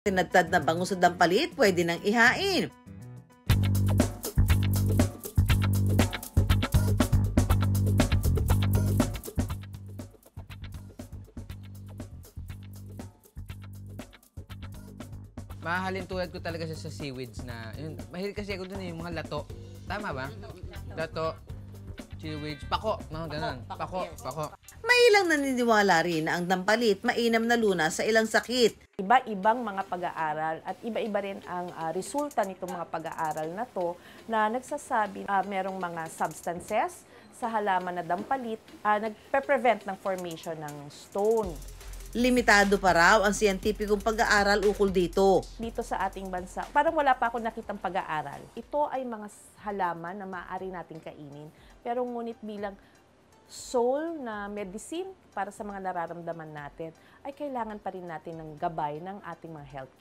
Tinadtad na bangus sa dampalit, pwede nang ihain. Mahalin tulad ko talaga siya sa seaweeds na, yun, mahilig kasi ako dun yung mga lato. Tama ba? Lato, seaweeds, pako, mga ganun. Pako. May ilang naniniwala rin na ang dampalit mainam na lunas sa ilang sakit. Iba-ibang mga pag-aaral at iba-iba rin ang resulta nitong mga pag-aaral na to na nagsasabi merong mga substances sa halaman na dampalit nagpe-prevent ng formation ng stone. Limitado pa raw ang siyentipikong pag-aaral ukol dito. Dito sa ating bansa, parang wala pa ako nakitang pag-aaral. Ito ay mga halaman na maaari nating kainin, pero ngunit bilang soul na medicine para sa mga nararamdaman natin, ay kailangan pa rin natin ng gabay ng ating mga healthcare.